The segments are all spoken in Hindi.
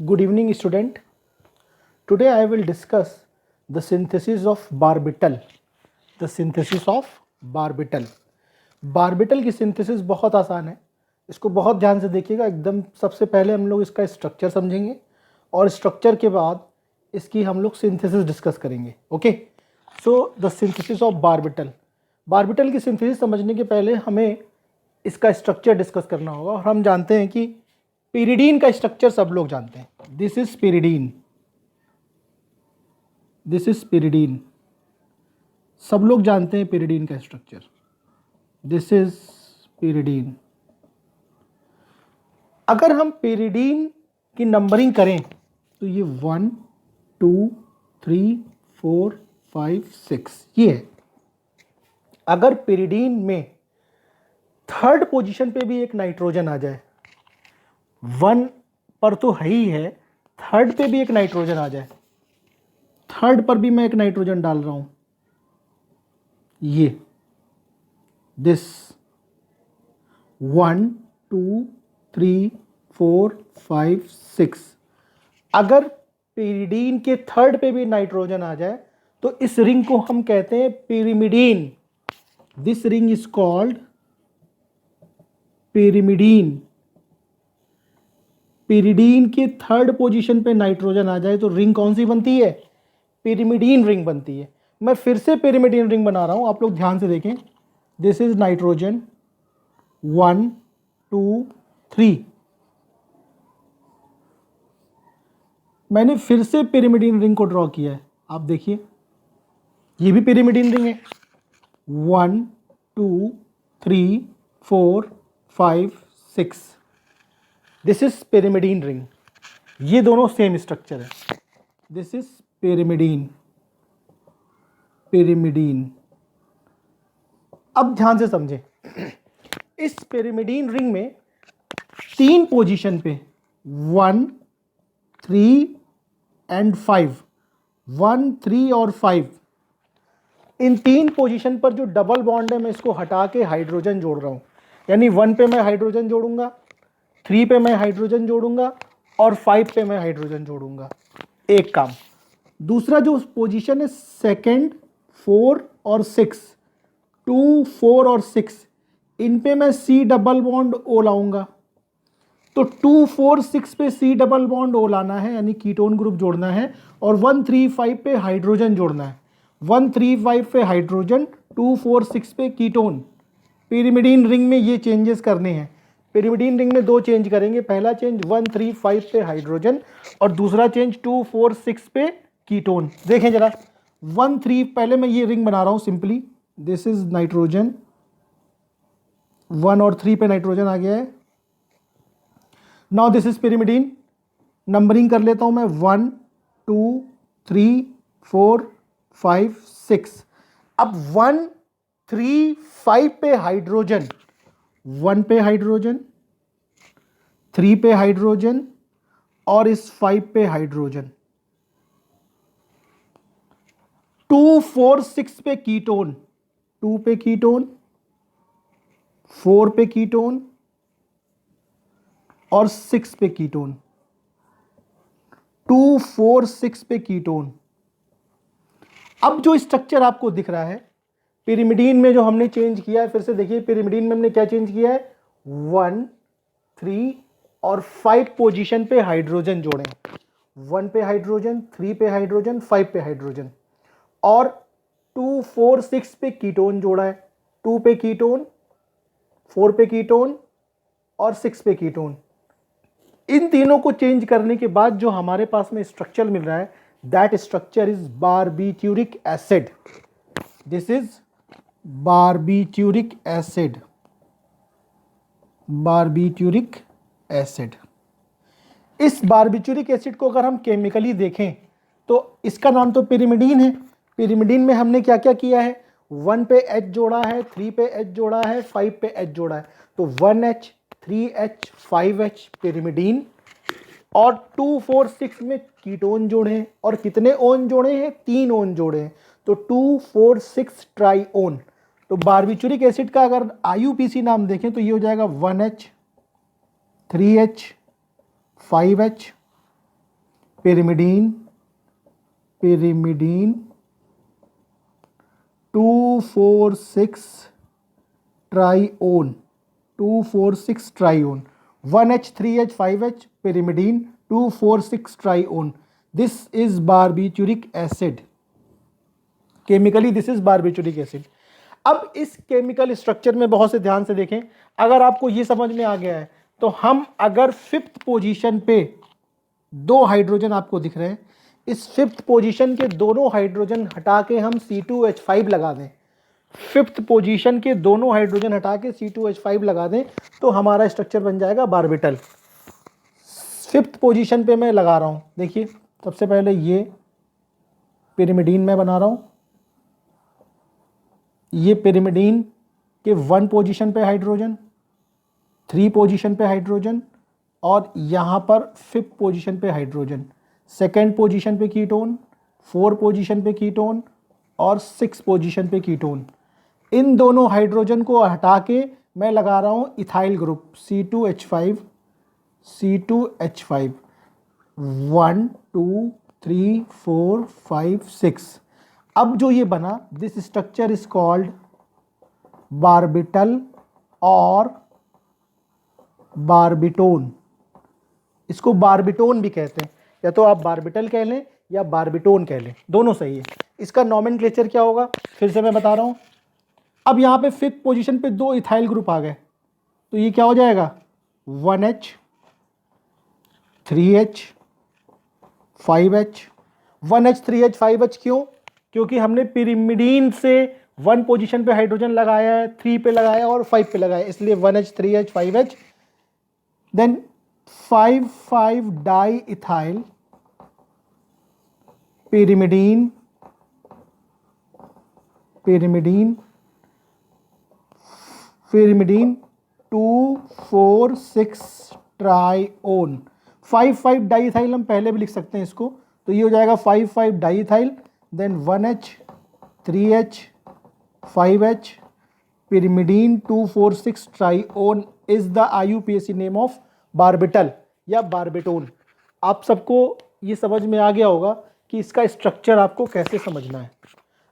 Good evening, student. Today I will discuss the synthesis of barbital. The synthesis of barbital. बारबिटल की सिंथेसिस बहुत आसान है, इसको बहुत ध्यान से देखिएगा। एकदम सबसे पहले हम लोग इसका स्ट्रक्चर समझेंगे और स्ट्रक्चर के बाद इसकी हम लोग सिंथेसिस डिस्कस करेंगे। Okay, so the synthesis of barbital. Barbital की सिंथेसिस समझने के पहले हमें इसका स्ट्रक्चर डिस्कस करना होगा। और हम जानते हैं कि पिरिडीन का स्ट्रक्चर सब लोग जानते हैं। This is pyridine, this is pyridine, सब लोग जानते हैं पिरिडीन का स्ट्रक्चर। This is pyridine. अगर हम पिरिडीन की नंबरिंग करें तो ये 1 2 3 4 5 6 ये है। अगर पिरिडीन में थर्ड पोजीशन पे भी एक नाइट्रोजन आ जाए, 1 पर तो है ही है, थर्ड पे भी एक नाइट्रोजन आ जाए, थर्ड पर भी मैं एक नाइट्रोजन डाल रहा हूं, ये दिस 1 2 3 4 5 6। अगर पिरिडीन के थर्ड पे भी नाइट्रोजन आ जाए तो इस रिंग को हम कहते हैं pyrimidine. This ring is called pyrimidine. Pyridine के थर्ड पोजीशन पे नाइट्रोजन आ जाए तो रिंग कौन सी बनती है? पिरिमिडीन रिंग बनती है। मैं फिर से पिरिमिडीन रिंग बना रहा हूं, आप लोग ध्यान से देखें। This is nitrogen 1 2 3। मैंने फिर से पिरिमिडीन रिंग को ड्रॉ किया है, आप देखिए ये भी पिरिमिडीन रिंग है। 1 2 3 4 5 6। This is pyrimidine ring. ये दोनों सेम स्ट्रक्चर है। This is pyrimidine, pyrimidine. अब ध्यान से समझें, इस पिरिमिडीन रिंग में 3 पोजीशन पे 1 3 एंड 5, 1 3 और 5, इन 3 पोजीशन पर जो डबल बॉन्ड है मैं इसको हटा के हाइड्रोजन जोड़ रहा हूं। यानी 1 पे मैं हाइड्रोजन जोड़ूंगा, 3 पे मैं हाइड्रोजन जोड़ूंगा और 5 पे मैं हाइड्रोजन जोड़ूंगा। एक काम। दूसरा जो पोजीशन है सेकंड 4 और 6, 2 4 और 6, इन पे मैं C डबल बॉन्ड O लाऊंगा। तो 2 4 6 पे C डबल बॉन्ड O लाना है, यानी कीटोन ग्रुप जोड़ना है, और 1 3 5 पे हाइड्रोजन जोड़ना है। 1 3 5 पे हाइड्रोजन, 2 4 6 पे कीटोन। पिरिमिडीन रिंग में ये चेंजेस करने हैं। पिरिमिडीन रिंग में 2 चेंज करेंगे। पहला चेंज 1 3 5 पे हाइड्रोजन और दूसरा चेंज 2 4 6 पे कीटोन। देखें जरा, 1 3, पहले मैं ये रिंग बना रहा हूं सिंपली। दिस इज नाइट्रोजन, 1 और 3 पे नाइट्रोजन आ गया है। Now this is pyrimidine. Numbering कर लेता हूं मैं 1 2 3 4 5 6। अब 1 3 5 पे हाइड्रोजन, 1 पे हाइड्रोजन, 3 पे हाइड्रोजन और इस 5 पे हाइड्रोजन। 2 4 6 पे कीटोन, 2 पे कीटोन, 4 पे कीटोन और 6 पे कीटोन। 2 4 6 पे कीटोन। अब जो स्ट्रक्चर आपको दिख रहा है पिरिमिडीन में जो हमने चेंज किया है, फिर से देखिए पिरिमिडीन में हमने क्या चेंज किया है? 1 3 और 5 पोजीशन पे हाइड्रोजन जोड़े। 1 पे हाइड्रोजन, 3 पे हाइड्रोजन, 5 पे हाइड्रोजन, और 2 4 6 पे कीटोन जोड़ा है। 2 पे कीटोन, 4 पे कीटोन और 6 पे कीटोन। इन तीनों को चेंज करने के बाद जो हमारे पास में स्ट्रक्चर मिल रहा है, that structure is barbituric acid. This is barbituric acid, barbituric acid. इस बारबिट्यूरिक एसिड को अगर हम केमिकली देखें तो इसका नाम तो पिरिमिडीन है। पिरिमिडीन में हमने क्या क्या किया है? 1 पे H जोड़ा है, 3 पे H जोड़ा है, 5 पे H जोड़ा है। तो 1H 3H 5H पिरिमिडीन। और 2 4 6 में कीटोन जोड़े हैं, और कितने ओन जोड़े हैं? 3 ओन जोड़े हैं। तो 2 4 6 ट्राईओन। तो बारबिट्यूरिक एसिड का अगर IUPAC नाम देखें तो ये हो जाएगा 1H 3H 5H pyrimidine, pyrimidine 2,4,6 trione, 2,4,6 trione, 1H 3H 5H pyrimidine 2,4,6 trione. This is barbituric acid. Chemically this is barbituric acid. अब इस केमिकल स्ट्रक्चर में बहुत से ध्यान से देखें, अगर आपको ये समझ में आ गया है तो हम अगर 5th पोजीशन पे 2 हाइड्रोजन आपको दिख रहे हैं, इस 5th पोजीशन के दोनों हाइड्रोजन हटा के हम C2H5 लगा दें, 5th पोजीशन के दोनों हाइड्रोजन हटा के C2H5 लगा दें तो हमारा स्ट्रक्चर बन जाएगा बारबिटल। 5th पोजीशन पे मैं लगा रहा हूँ, देखिए सबसे पहले ये पिरिमिडीन में बना रहा हूँ, ये पिरिमिडीन के 1 पोजीशन पे हाइड्रोजन, 3 पोजीशन पे हाइड्रोजन और यहाँ पर 5th पोजीशन पे हाइड्रोजन, 2nd पोजीशन पे कीटोन, 4 पोजीशन पे कीटोन और 6 पोजीशन पे कीटोन। इन दोनों हाइड्रोजन को हटा के मैं लगा रहा हूँ इथाइल ग्रुप C2H5, C2H5 1 2 3 4 5 6। अब जो ये बना, दिस स्ट्रक्चर इज कॉल्ड बारबिटल और बारबिटोन। इसको बारबिटोन भी कहते हैं, या तो आप बारबिटल कह लें या बारबिटोन कह लें, दोनों सही है। इसका नॉमेनक्लेचर क्या होगा फिर से मैं बता रहा हूँ। अब यहाँ पे 5th पोजीशन पे 2 इथाइल ग्रुप आ गए तो ये क्या हो जाएगा 1H 3H 5H। 1H 3H 5H क्यों? क्योंकि हमने पिरिमिडीन से 1 पोजीशन पे हाइड्रोजन लगाया है, 3 पे लगाया और 5 पे लगाया, इसलिए 1H 3H 5H। Then 5,5 diethyl pyrimidine, pyrimidine 2,4,6 trione. 5,5 diethyl हम पहले भी लिख सकते हैं इसको, तो ये हो जाएगा 5,5 diethyl, then 1H 3H 5H pyrimidine 2,4,6 trione is the IUPAC name of barbital या बारबिटोन। आप सबको ये समझ में आ गया होगा कि इसका स्ट्रक्चर आपको कैसे समझना है।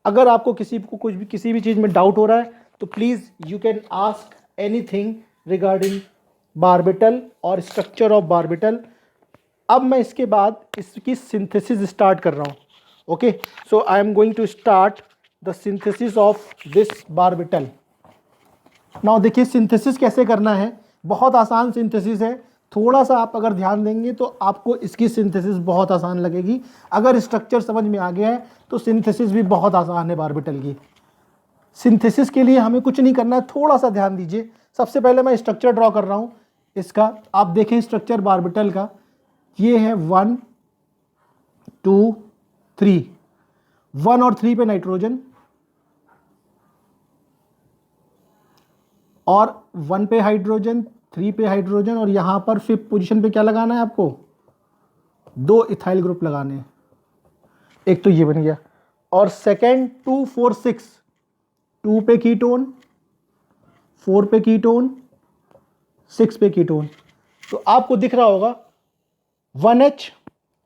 अगर आपको किसी भी चीज़ में डाउट हो रहा है तो please you can ask anything regarding barbital और स्ट्रक्चर ऑफ बारबिटल। अब मैं इसके बाद इसकी सिंथेसिस स्टार्ट कर रहा हूँ। Okay, so I am going to start the synthesis of this barbital. Now देखिए सिंथेसिस कैसे करना है, बहुत आसान सिंथेसिस है। थोड़ा सा आप अगर ध्यान देंगे तो आपको इसकी सिंथेसिस बहुत आसान लगेगी। अगर स्ट्रक्चर समझ में आ गया है तो सिंथेसिस भी बहुत आसान है बारबिटल की। सिंथेसिस के लिए हमें कुछ नहीं करना है, थोड़ा सा ध्यान दीजिए। सबसे पहले मैं स्ट्रक्चर ड्रॉ कर रहा हूँ इसका। आप देखें स्ट्रक्चर बारबिटल का, ये है 1 2 3, 1 और 3 पे नाइट्रोजन और 1 पे हाइड्रोजन, 3 पे हाइड्रोजन और यहाँ पर 5th पोजीशन पे क्या लगाना है आपको 2 इथाइल ग्रुप लगाने हैं। एक तो ये बन गया और सेकेंड 2 4 6, 2 पे कीटोन, 4 पे कीटोन, 6 पे कीटोन। तो आपको दिख रहा होगा 1H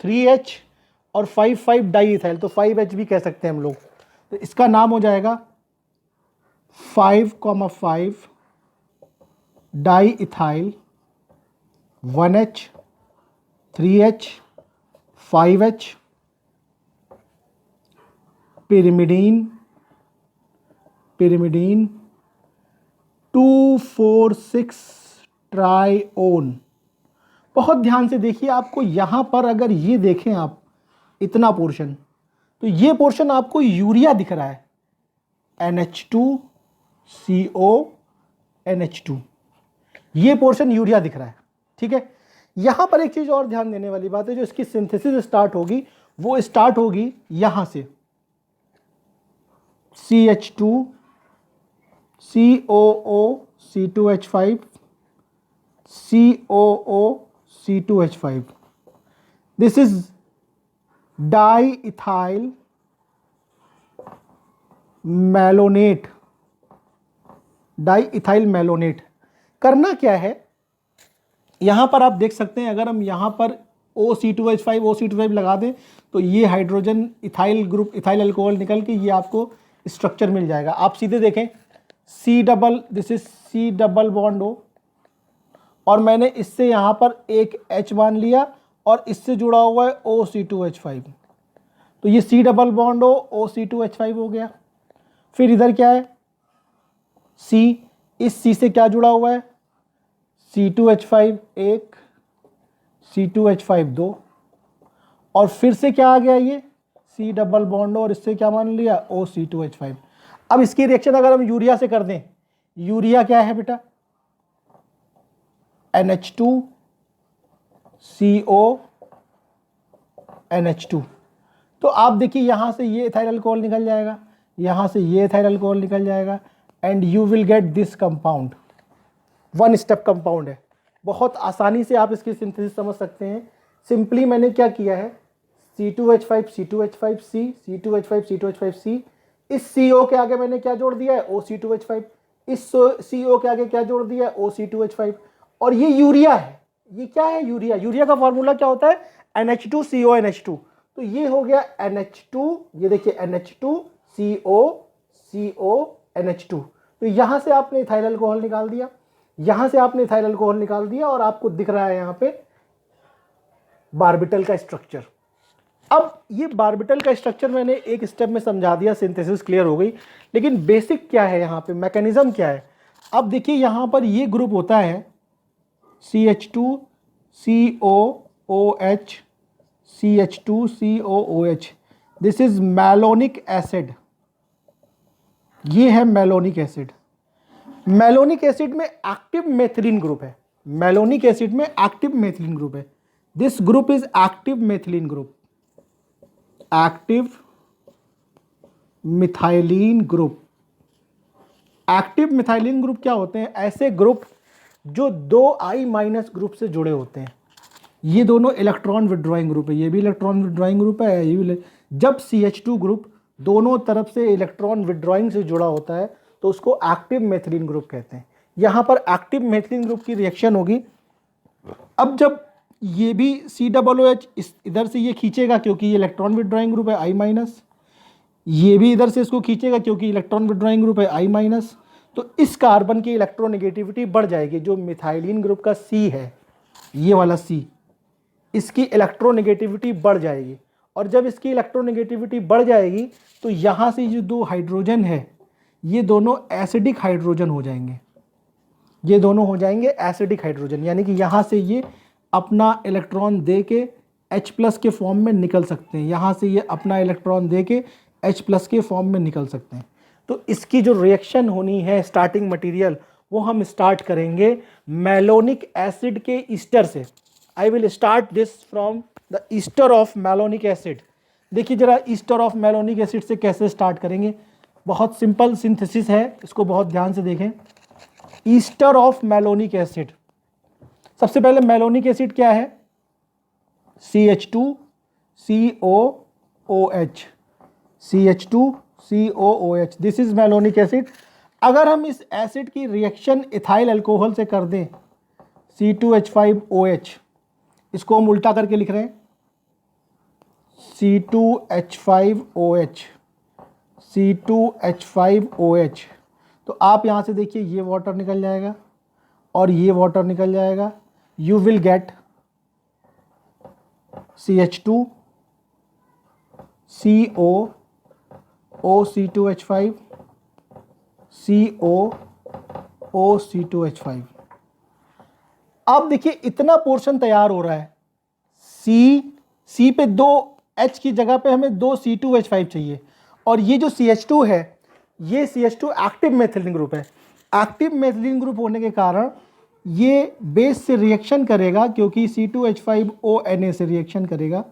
3H और 5,5 डाई इथाइल, तो 5H भी कह सकते हैं हम लोग। तो इसका नाम हो जाएगा 5,5 di ethyl 1H 3H 5H pyrimidine 2,4,6 ट्राइओन। बहुत ध्यान से देखिए, आपको यहाँ पर अगर ये देखें आप इतना पोर्शन, तो ये पोर्शन आपको यूरिया दिख रहा है, NH2CO NH2, ये पोर्शन यूरिया दिख रहा है। ठीक है, यहाँ पर एक चीज़ और ध्यान देने वाली बात है, जो इसकी सिंथेसिस स्टार्ट होगी वो स्टार्ट होगी यहाँ से CH2 COO C2H5 COO C2H5। This is di ethyl malonate, di ethyl malonate. करना क्या है, यहां पर आप देख सकते हैं, अगर हम यहां पर O C2H5 लगा दें तो ये hydrogen ethyl group, ethyl alcohol निकल के ये आपको स्ट्रक्चर मिल जाएगा। आप सीधे देखें this is C double bond O, और मैंने इससे यहाँ पर एक H मान लिया और इससे जुड़ा हुआ है OC2H5, तो ये C double bond O OC2H5 हो गया। फिर इधर क्या है C, इस C से क्या जुड़ा हुआ है C2H5 एक, C2H5 दो, और फिर से क्या आ गया ये C डबल बॉन्ड और इससे क्या मान लिया OC2H5। अब इसकी रिएक्शन अगर हम यूरिया से कर दें, यूरिया क्या है बेटा NH2 CO NH2, तो आप देखिए यहां से ये इथाइल अल्कोहल निकल जाएगा, यहां से ये इथाइल अल्कोहल निकल जाएगा, and you will get this compound. One step compound है, बहुत आसानी से आप इसकी सिंथेसिस समझ सकते हैं। सिंपली मैंने क्या किया है C2H5 C2H5C C2H5 C2H5C, इस CO के आगे मैंने क्या जोड़ दिया है OC2H5, इस CO के आगे क्या जोड़ दिया है OC2H5, और ये यूरिया है। ये क्या है यूरिया, यूरिया का फॉर्मूला क्या होता है NH2CO NH2, तो ये हो गया NH2, ये देखिए NH2CO CO NH2, तो यहां से आपने इथाइल अल्कोहल निकाल दिया, यहां से आपने इथाइल अल्कोहल निकाल दिया, और आपको दिख रहा है यहां पे बारबिटल का स्ट्रक्चर। अब ये बारबिटल का स्ट्रक्चर मैंने एक स्टेप में समझा दिया, सिंथेसिस क्लियर हो गई, लेकिन बेसिक क्या है यहाँ पे, मैकेनिज्म क्या है। अब देखिए यहाँ पर ये ग्रुप होता है CH2 COOH CH2 COOH, this is malonic acid, ये है मैलोनिक एसिड। मैलोनिक एसिड में एक्टिव मेथिलीन ग्रुप है, मैलोनिक एसिड में एक्टिव मेथिलीन ग्रुप है, this group is active methylene group, active methylene group. Active methylene group क्या होते हैं, ऐसे ग्रुप जो दो I- ग्रुप से जुड़े होते हैं। ये दोनों इलेक्ट्रॉन विड्रॉइंग ग्रुप है, ये भी इलेक्ट्रॉन विड्रॉइंग ग्रुप है, ये भी। जब CH2 ग्रुप दोनों तरफ से इलेक्ट्रॉन विड्रॉइंग से जुड़ा होता है तो उसको एक्टिव मेथिलीन ग्रुप कहते हैं। यहाँ पर एक्टिव मेथिलीन ग्रुप की रिएक्शन होगी। अब जब ये भी COOH इधर से ये खींचेगा क्योंकि ये इलेक्ट्रॉन विड्रॉइंग ग्रुप है I-, ये भी इधर से इसको खींचेगा क्योंकि इलेक्ट्रॉन विड्रॉइंग ग्रुप है I-, तो इस कार्बन की इलेक्ट्रोनेगेटिविटी बढ़ जाएगी। जो मिथाइलिन ग्रुप का C है, ये वाला C, इसकी इलेक्ट्रोनेगेटिविटी बढ़ जाएगी, और जब इसकी इलेक्ट्रोनेगेटिविटी बढ़ जाएगी तो यहाँ से जो दो हाइड्रोजन है ये दोनों एसिडिक हाइड्रोजन हो जाएंगे, ये दोनों हो जाएंगे एसिडिक हाइड्रोजन, यानी कि यहाँ से ये अपना इलेक्ट्रॉन दे के H+ के फॉर्म में निकल सकते हैं, यहाँ से ये अपना इलेक्ट्रॉन दे के H+ के फॉर्म में निकल सकते हैं। तो इसकी जो रिएक्शन होनी है स्टार्टिंग मटेरियल, वो हम स्टार्ट करेंगे मैलोनिक एसिड के ईस्टर से। I will start this from the ester of malonic acid. देखिए जरा ईस्टर ऑफ मैलोनिक एसिड से कैसे स्टार्ट करेंगे, बहुत सिंपल सिंथेसिस है, इसको बहुत ध्यान से देखें। ईस्टर ऑफ मैलोनिक एसिड, सबसे पहले मैलोनिक एसिड क्या है CH2 COOH, CH2 COOH, this is malonic acid. अगर हम इस एसिड की रिएक्शन इथाइल अल्कोहल से कर दें C2H5OH, इसको हम उल्टा करके लिख रहे हैं C2H5OH C2H5OH, तो आप यहाँ से देखिए ये वाटर निकल जाएगा और ये वाटर निकल जाएगा, you will gate CH2 CO OC2H5 CO OC2H5। अब देखिए इतना पोर्शन तैयार हो रहा है, C पे दो H की जगह पे हमें दो C2H5 चाहिए, और ये जो CH2 है ये CH2 एक्टिव मेथिलीन ग्रुप है। एक्टिव मेथिलीन ग्रुप होने के कारण ये बेस से रिएक्शन करेगा, क्योंकि C2H5ONA से रिएक्शन करेगा,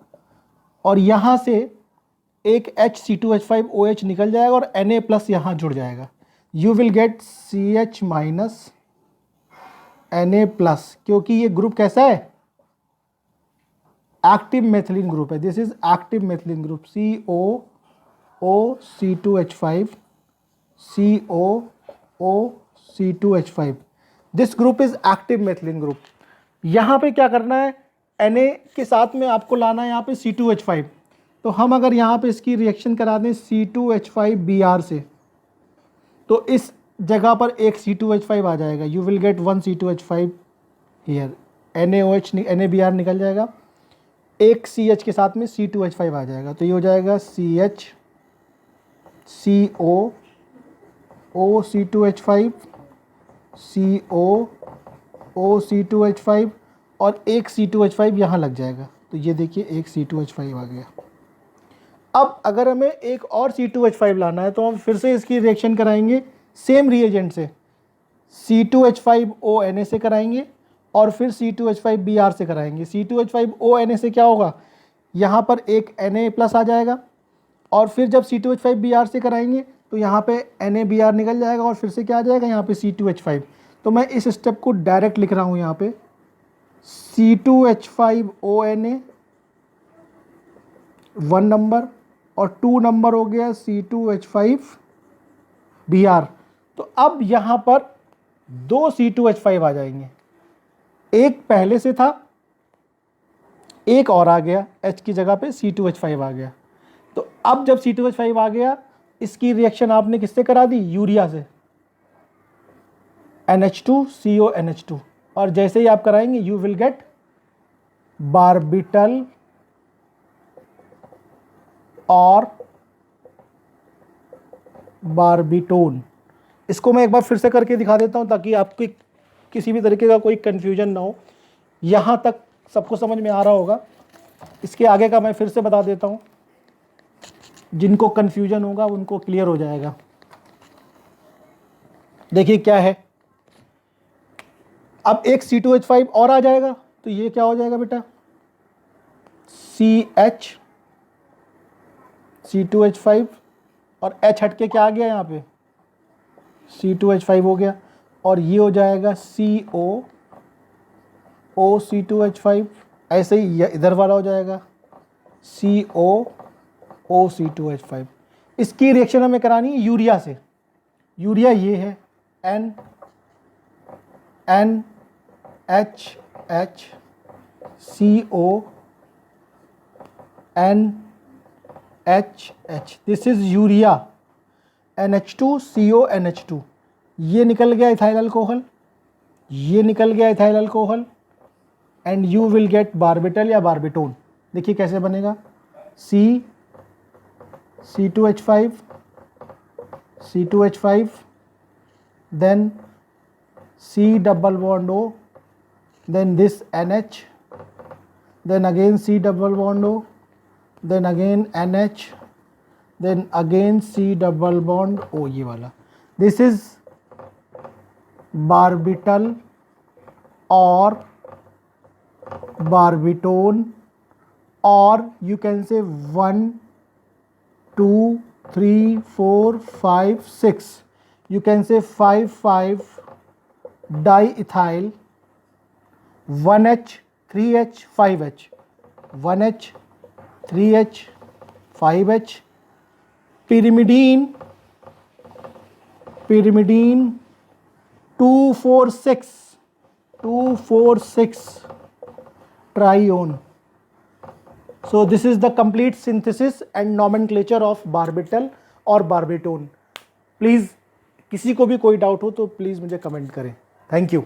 और यहाँ से एक H C2H5OH निकल जाएगा और Na+ यहाँ जुड़ जाएगा, you will gate CH- Na+, क्योंकि ये ग्रुप कैसा है एक्टिव मेथिलीन ग्रुप है, this is active methylene group COOC2H5 COOC2H5, this group is active methylene group. यहाँ पे क्या करना है, Na के साथ में आपको लाना है यहाँ पे C2H5। तो हम अगर यहाँ पे इसकी रिएक्शन करा दें C2H5Br से, तो इस जगह पर एक C2H5 आ जाएगा। You will gate 1 C2H5 here, NaOH NaBr निकल जाएगा, एक CH के साथ में C2H5 आ जाएगा। तो ये हो जाएगा CH CO O C2H5 CO O C2H5 और एक C2H5 यहाँ लग जाएगा। तो ये देखिए एक C2H5 आ गया। अब अगर हमें एक और C2H5 लाना है तो हम फिर से इसकी रिएक्शन कराएंगे सेम रिएजेंट से, C2H5O Na से कराएंगे और फिर C2H5Br से कराएंगे। C2H5O Na से क्या होगा, यहाँ पर एक Na प्लस आ जाएगा और फिर जब C2H5Br से कराएंगे तो यहाँ पे NaBr निकल जाएगा और फिर से क्या आ जाएगा यहाँ पे C2H5। तो मैं इस स्टेप को डायरेक्ट लिख रहा हूँ यहाँ पे, C2H5O Na 1 नंबर और 2 नंबर हो गया C2H5Br। तो अब यहाँ पर 2 C2H5 आ जाएंगे, एक पहले से था, एक और आ गया, H की जगह पे C2H5 आ गया। तो अब जब C2H5 आ गया, इसकी रिएक्शन आपने किससे करा दी, यूरिया से, NH2CONH2, और जैसे ही आप कराएंगे यू विल गेट बारबिटल और बारबिटोन। इसको मैं एक बार फिर से करके दिखा देता हूं ताकि आपकी किसी भी तरीके का कोई कंफ्यूजन ना हो। यहाँ तक सबको समझ में आ रहा होगा, इसके आगे का मैं फिर से बता देता हूँ, जिनको कंफ्यूजन होगा उनको क्लियर हो जाएगा। देखिए क्या है, अब एक C2H5 और आ जाएगा तो ये क्या हो जाएगा बेटा, CH C2H5 और H हट के क्या आ गया यहाँ पे, C2H5 हो गया, और ये हो जाएगा CO O C2H5, ऐसे ही इधर वाला हो जाएगा CO O C2H5। इसकी रिएक्शन हमें करानी है यूरिया से। यूरिया ये है NH CO NH, this is urea, NH2CONH2। ये निकल गया इथाइल अल्कोहल, ये निकल गया ethyl alcohol, and you will get barbital या बारबिटोन। देखिए कैसे बनेगा, C2H5 C2H5, then C double bond O, then this NH, then again C double bond O, then again NH, then again C double bond O, ये वाला, this is barbital or barbitone, or you can say 1 2 3 4 5 6, you can say 5 diethyl 1H 3H 5H, 1H 3H 5H, pyrimidine 246 trione. So this is the complete synthesis and nomenclature of barbital और barbitone. प्लीज़ किसी को भी कोई डाउट हो तो प्लीज़ मुझे कमेंट करें। Thank you.